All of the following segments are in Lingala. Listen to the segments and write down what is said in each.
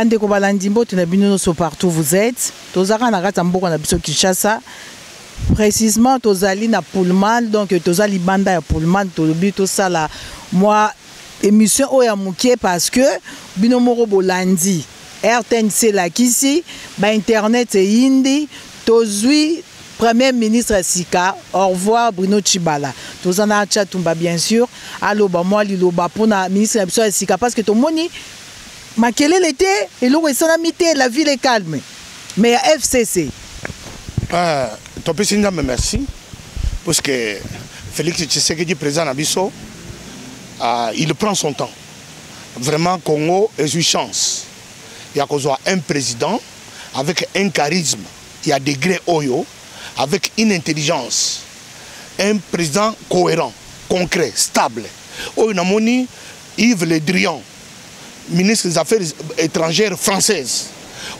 Bande ko balandimbo tunabino so partout vous êtes. Tozaka na kata mboko na biso Kinshasa. Précisément tozali na Pullman donc tozali banda ya Pullman tolobi to sala moi émission oya mukie parce que bino moko bolandi RTNC la kisi ba internet e indi tozui Premier ministre Sika, au revoir Bruno Tshibala. Tous en a chatumba bien sûr. Allo ba moi liloba pour na ministre Sika parce que tout le monde makele l'été et l'eau est salamité, la ville est calme. Mais à FCC. Ton président me merci parce que Félix Tshisekedi président Abisso, il prend son temps. Vraiment Congo est une chance. Il y a un président avec un charisme, il y a des degrés Oyo. Avec une intelligence, un président cohérent, concret, stable. Oyonamoni Yves Le Drian, ministre des Affaires étrangères française.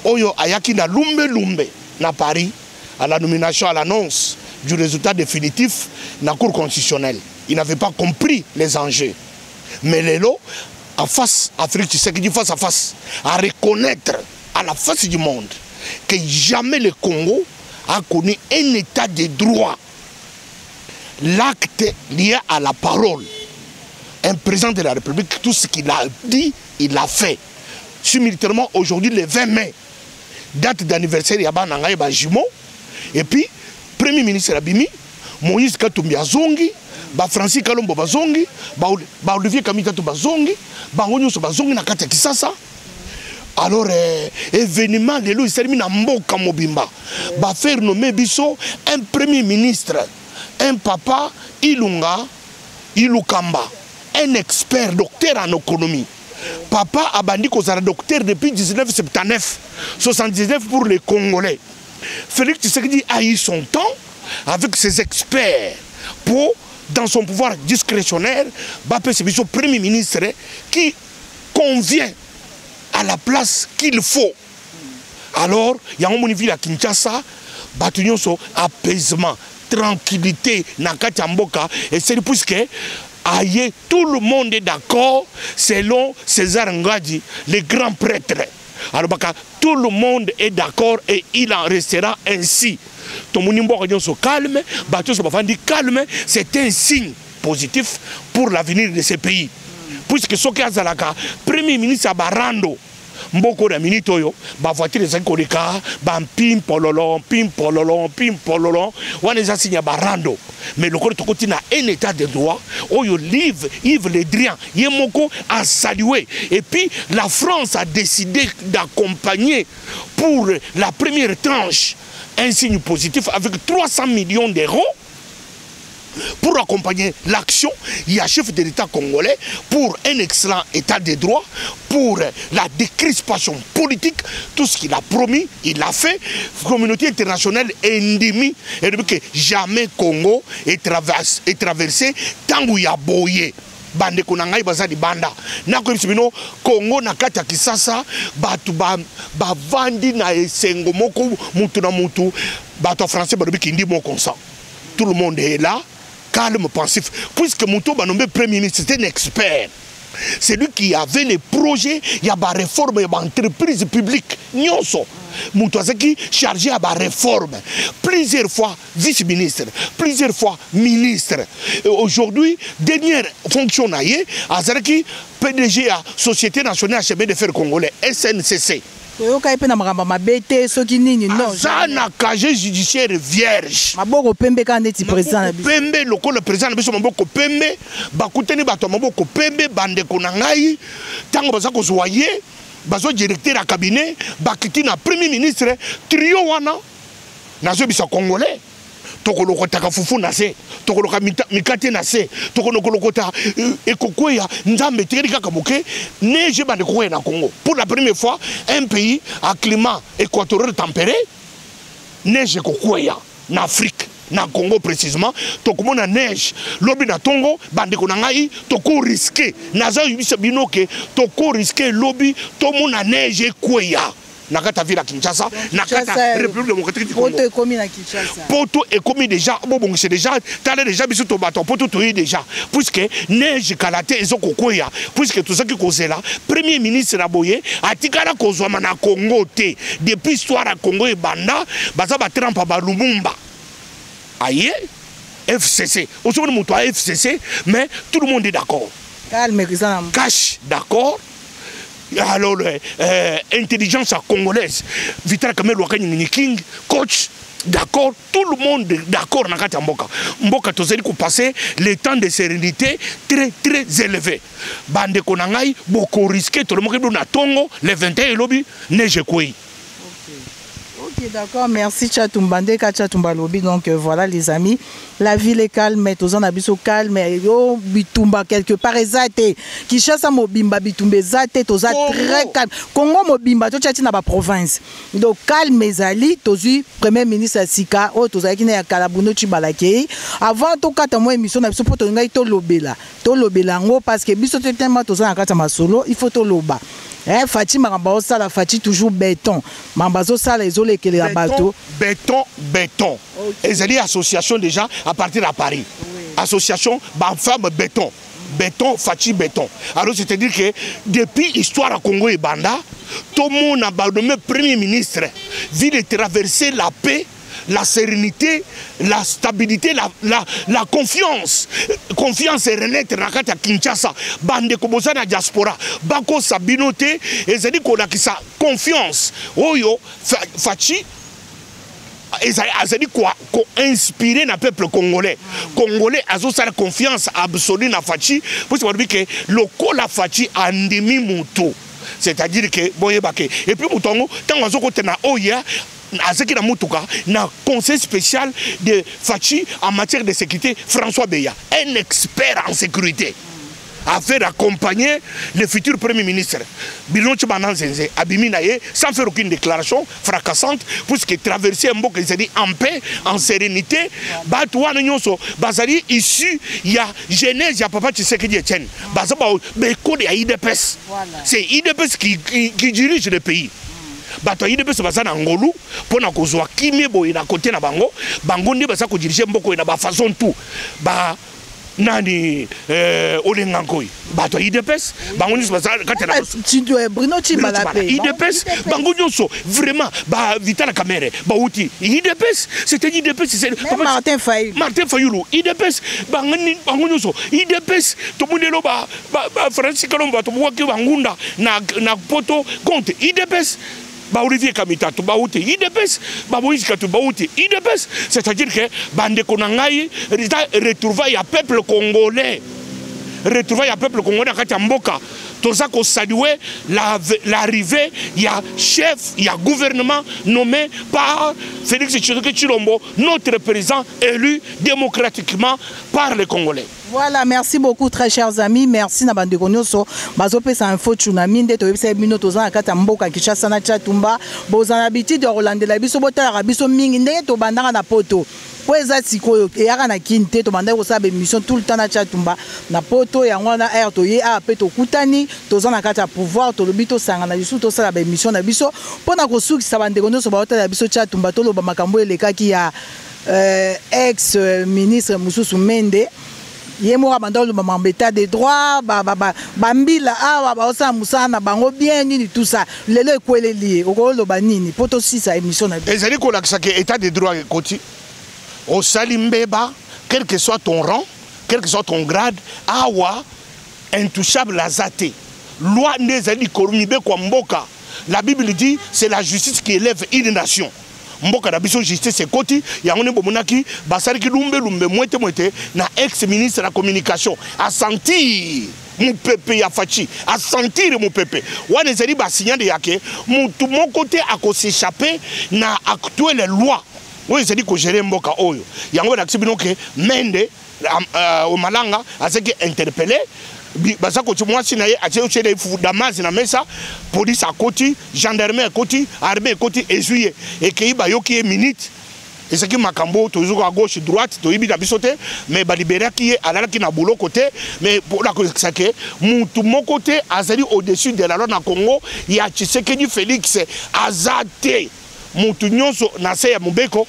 Oyo Ayaki na Lumbe na Paris, à la nomination, à l'annonce du résultat définitif na Cour constitutionnelle. Il n'avait pas compris les enjeux. Mais Lelo, en face, Afrique, c'est qu'il dit face à face, à reconnaître à la face du monde que jamais le Congo a connu un état de droit. L'acte lié à la parole. Un président de la République, tout ce qu'il a dit, il l'a fait. Simultanément, aujourd'hui, le 20 mai, date d'anniversaire, il y a jumeau. Et puis, Premier ministre Abimi, Moïse Katumbi Azongi, Francis Kalombo Bazongi, Olivier Kamikatou Bazongi, Onyoso Bazongi na kata Kisasa. Alors, événement, les lois, il na Mboka Mobimba. Va faire nommer Bisso un premier ministre, un papa, Ilukamba, un expert, docteur en économie. Papa a bandi kozara docteur depuis 1979, 79 pour les Congolais. Félix Tshisekedi a eu son temps avec ses experts pour, dans son pouvoir discrétionnaire, c'est Bisso premier ministre qui convient à la place qu'il faut. Alors, il y a un ville à Kinshasa, apaisement, tranquillité, nakati mboka, et c'est puisque aïe, tout le monde est d'accord selon César Ngadi, le grand prêtre. Alors, tout le monde est d'accord et il en restera ainsi. Tout le monde est calme, calme, c'est un signe positif pour l'avenir de ce pays. Puisque ce qui est Premier ministre Barando, Mboko na minito yo, ba voiture les incolika, ba pim pololon, on les a signé Barando. Mais le corps de na un état de droit, Oyo Yves Le Drian, Yemoko a salué. Et puis la France a décidé d'accompagner pour la première tranche un signe positif avec 300 millions d'euros. Pour accompagner l'action, il y a un chef de l'État congolais pour un excellent état de droit, pour la décrispation politique, tout ce qu'il a promis, il l'a fait. La communauté internationale est endémique et depuis que jamais Congo est traversé tant qu'il y a boyé. Bande konangai bazali banda na ko bisibino Congo na kati ya Kisasa batu ba vandi na esengo moko mutu na mutu bato français ba kindi mo consent. Tout le monde est là, calme, pensif. Puisque Moutou Banombe Premier ministre, c'était un expert. C'est lui qui avait les projets, il y a des réformes, il y a des entreprises publiques. Nyonso. Moutou qui chargé à des réformes. Plusieurs fois vice-ministre, plusieurs fois ministre. Aujourd'hui, dernière fonction Azaraki, PDG à Société nationale chemin de fer congolais, SNCC. Ça n'a casier judiciaire vierge. Maboko pembe kaneti président. Pembe le président biso maboko pembe bakuteni bato maboko pembe bande konangai tango bazako zoyer bazo directeur à cabinet bakiti na premier ministre trio wana nazo bisa congolais. Tokolokota kafufu na se tokoloka mikate na se tokolokota ekokweya nzambe terika kaboke neige bande kowe na Congo pour la première fois un pays à climat équatorial tempéré neige kokweya na Afrique na Congo précisément tokomona neige lobi na tongo bande konangai toko risqué naza yibisa binoke toko risqué lobi tomona neige ekweya nakata ville à Kinshasa, nakata République démocratique du Congo. Poto est commis à Kinshasa. Poto est commis déjà, bon c'est déjà, t'as déjà biso to bateau, poto to y déjà, puisque neige kalate ezo kokoya, puisque tout ça qui cause là, premier ministre Naboye, a tikala kozwa na Congo te, depuis histoire à Congo et banda, baza ba trampa ba Lumumba. Aïe, FCC, aujourd'hui mon toi FCC, mais tout le monde est d'accord. Calme, Cash, d'accord. Alors, intelligence congolaise, Vital Kamel Wakani King, coach, d'accord, tout le monde est d'accord dans Kata Mboka. Mboka, tu sais qu'on passait le temps de sérénité très élevé. Bande Konangai, beaucoup risqué, tout le monde est dans Tongo, le 21 lobby, neige quoi. Ok, d'accord, merci Chatumbande, Chatumba Lobby. Donc voilà les amis, la ville est calme, mais tous en abisso calme, yo bitumba quelque part ezate. Kinshasa mobimba bitumba ezate, tous très calme. Congo mobimba to chati na ba province. Donc calme ezali, tozu premier ministre Sika, o tous aki na ya Kalabuno Chibalake. Avant to kata mo émission na biso poto ngai to lobela. To lobela ngo parce que biso tellement tous en kata masolo, il faut to loba. Fati Maramba la Fati toujours béton. Mambazo sala isolé que les bateaux. Béton. Et c'est l'association déjà à partir de Paris. Oui. Association femme béton. Béton, Fati béton. Alors c'est-à-dire que depuis l'histoire à Congo et Banda, tout le monde a abandonné premier ministre. Ville de traverser la paix, la sérénité, la stabilité, la confiance. Confiance et renaître à Kinshasa. Bande Kobosa na diaspora. Bako Sabinote. Et c'est dit qu'on a sa confiance. Oyo, Fachi. Et ça a dit quoi? Inspiré le peuple congolais. Congolais a sa confiance absolue na Fachi. Pour se dire que le col la Fachi a demi moto. C'est-à-dire que, bon, et puis, tant qu'on a Oya, Azeki na Mutuka, na conseil spécial de Fachi en matière de sécurité, François Beya, un expert en sécurité, a fait accompagner le futur premier ministre. Bilon Tchibanan Zenze, Abiminaye, sans faire aucune déclaration fracassante, puisque traverser un bouc, il s'est dit en paix, en sérénité, Batouane Nyonso, Bazali, issu, il y a Genèse, il y a Papa Tshisekedi Etienne, Bazaba, Beko de IDPS. C'est IDPS qui dirige le pays. Bato IDPS baza na ngolu pona kozwa kimie boye na côté na bango nde baza ko diriger mboko na ba façon tout ba nani olengankoi bato IDPS bango ni baza katela Bruno Chimbala IDPS bango nyonso vraiment ba Vital Kamerhe ba uti IDPS c'était IDPS c'est Martin Fayulu IDPS bango nyonso IDPS to munelo ba Francis Kalomba to bwaki bangunda na poto compte IDPS Olivier Kamitato Baouti, IDPS, Moïse Katou Baouti, IDPS, c'est-à-dire que Bande Konangai retrouvaille à peuple congolais. Retrouvaille à peuple congolais à Mboka. Tout ça qu'on saluait l'arrivée, il y a chef, il y a gouvernement nommé par Félix Tshisekedi Tshilombo, notre président élu démocratiquement par les Congolais. Voilà, merci beaucoup très chers amis, merci na bande konyoso bazope sa info tsunami nde to yebisa bino toza na kata mboka Kinshasa na Chatumba bozana habitude ya Rolandela biso botala biso mingi ndenge to bandaka na poto po eza sikoyo eyaka na kinte to bandaka kosala émission tout le temps na Chatumba na poto yango na air to ye a pe to kutani toza na kata pouvoir to lobi to sanga na biso to sala ba émission na biso pona kosukisa bande konyoso baotala biso Chatumba to loba makambo elekaki ya ex ministre Mususu Mende Yemo abandon le maman bêta des droits, bambila awa baosa musana bango bien ni tout ça. Lelo ekwele lié au lo banini poto si sa émission na. Ezali ko la que état des droits koti. Au salimbeba, quel que soit ton rang, quel que soit ton grade, awa intouchable la zate. Loi nezali korumibe kwa mboka. La Bible dit c'est la justice qui élève une nation. Mboka na biso justice c'est koti yango ne bomonaki basari ki lumbe mwete na ex ministre de la communication a sentir mon pépé ya fachi a sentir mon pépé wana ezali ba signal de yake mutu mon côté a ko s'échapper na actuelle loi oui c'est dit ko gérer mboka oyo yango na kisibino ke Mende au Malanga a été interpellé basa ko moi sinaye a été chez Damas na mesa police à côté gendarmerie à côté armée à côté et juillet et que ba yoki minute et ce qui makambo toujours à gauche droite to yibi na bisote mais ba libérer qui est alala qui na boulot côté mais pour la cause ça que mutu mon côté azali au-dessus de la loi na Congo ya Tshisekedi Félix azate mutu nyonso na se ya mobeko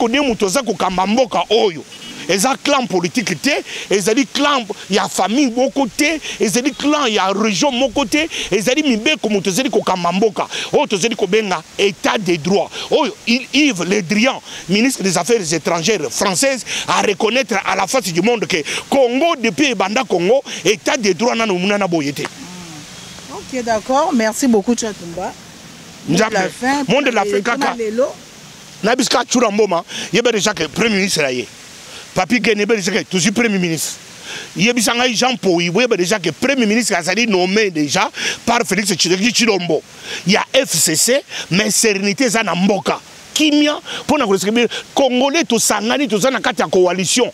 ne mutu za ko kambamboka oyo eza clan politique te ezali clan ya famille mon côté ezali clan ya région mon côté ezali mibeko mutu ezali ko kambamboka oyo tozali ko benga état de droit oyo Yves Le Drian ministre des affaires étrangères française à reconnaître à la face du monde que Congo depuis banda Congo état de droit nanu munana boyete. OK, d'accord, merci beaucoup Tchatumba. Monde de la fin kaka na biska chura mboma yeba déjà que premier ministre là Papi Genebe déjà que toujours premier ministre yebisanga Jean Paul yeba déjà que premier ministre a été nommé déjà par Félix Tshisekedi Tshilombo il y a FCC mais sérénité za na mboka kimia pour na kosekebe congolais to sangani to za na kati ya coalition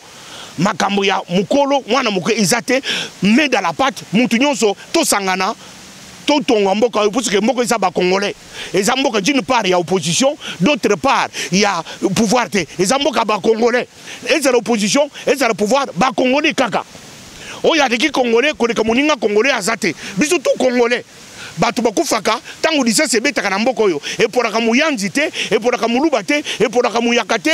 makambo ya mukolo mwana muke izate mais dans la patte mutu nyonso to sangana tout ton mboka parce que mboka isa ba congolais et mboka d'une part il y a opposition d'autre part il y a pouvoir te et mboka ba congolais et c'est l'opposition et c'est le pouvoir ba congolais kaka o ya de ki congolais ko de moninga congolais azate biso tout congolais batu bakufaka tangu lisa sebeta kana mboko yo et pour ka muyanzi te et pour ka muluba te et pour ka muyaka te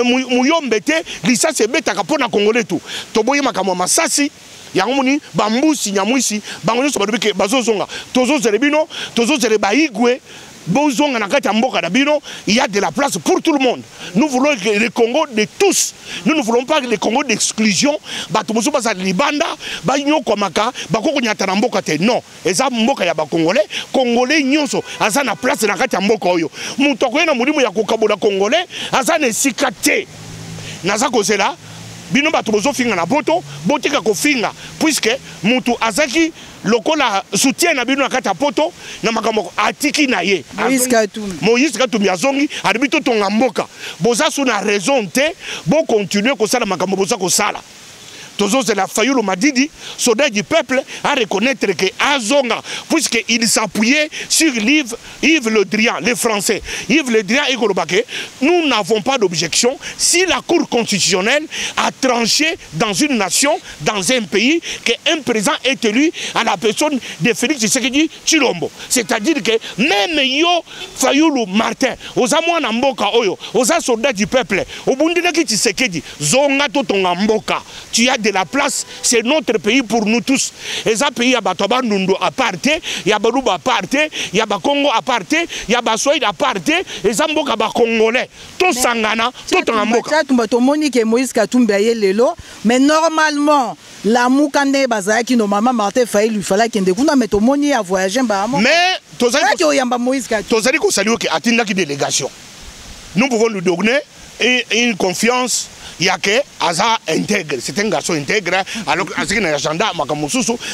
muyombe te lisa sebeta ka pona congolais tout to boye makamwa masasi yangomuni bambusi nyamwisi bango so badubike bazozonga tozozele bino tozozele baigwe bozonga na kati ya mboka na bino il y a de la place pour tout le monde nous voulons le Congo de tous nous ne voulons pas le Congo d'exclusion bato moso basa libanda ba nyoko maka bakoko nyata na mboka te non eza mboka ya ba congolais nyonso aza na place na kati ya mboka oyo mutoko na mulimu ya kokabola congolais aza na sikate naza kozela bino bato bozo finga na boto botika ko finga puisque mutu azaki lokola soutien na bino na kata poto na makambo atiki na ye Moïse Katumbi azongi arbito tonga mboka boza suna raison te bo continuer ko sala makambo boza ko sala Tozo de la Fayulu Madidi, soldat du peuple, à reconnaître que Azonga, puisqu'il s'appuyait sur Yves Le Drian, les Français. Yves Le Drian et Golobake, nous n'avons pas d'objection si la Cour constitutionnelle a tranché dans une nation, dans un pays, qu'un président est élu à la personne de Félix Tshisekedi Tshilombo. C'est-à-dire que même Yo Fayulu Martin, aux amours Namboka Oyo, aux soldats du peuple, au Bundinaki Tshisekedi, Zonga Totonga Mboka, tu as de la place, c'est notre pays pour nous tous. Et ça pays, il y a Batoba Nundo à parte, il y a Balouba à parte, il y a Bakongo à parte, il y a Bassoïd à parte, et ça Mboka Congolais. Tout Sangana, tout en Mboka. Moïse Katumbi lelo, mais normalement, la Moukande Bazaki, nos mamans Martin Faye, lui fallait qu'il découvre, mais tout le monde a voyagé. Mais, Tozali ko saluer que Atinda qui délégation. Nous pouvons nous donner une confiance. Il y a que Aza intègre, c'est un garçon intègre, alors qu'il y a un agenda,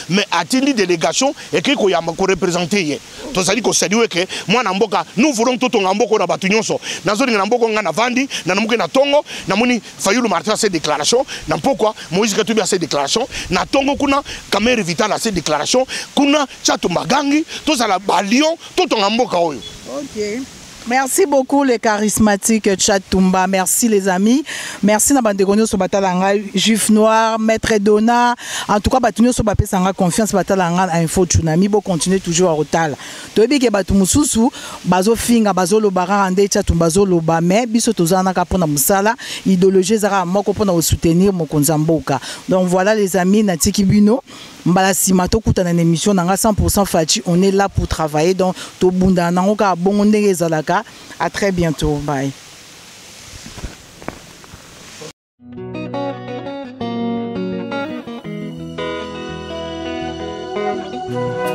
mais a une délégation et qu'il y a représenté. Donc ça dit qu'on salue que moi, nous voulons tout en Amboka na Batunyonso. Nous avons Namboka na Vandi, na Namuke na Tongo, na Muni Fayulu Martin ses déclarations, na pourquoi Moïse Katumbi a ses déclarations, na Tongo kuna Kamere Vital a ses déclarations, kuna Tchatumba Gangi, tout ça la Balion, tout en Amboka. OK. Merci beaucoup les charismatiques Tchatumba, merci les amis, merci Nabandegonio Sobatalanga, Juif Noir, Maître Dona, en tout cas Batunio Sobapé Sanga confiance Batalanga Info Tsunami, bon continuer toujours à Rotal. Tobi ke Batumususu, Bazo Finga, Bazo Lobara Ande Tchatumba Bazo Lobame, Biso Tozana Kapona Musala, idéologie Zara Moko pour soutenir Mokonzamboka. Donc voilà les amis, Natiki Bino, Mbala Simato Kuta na émission Nanga 100% Fachi, on est là pour travailler donc Tobunda Nangoka Bonde Zalaka. À très bientôt. Bye.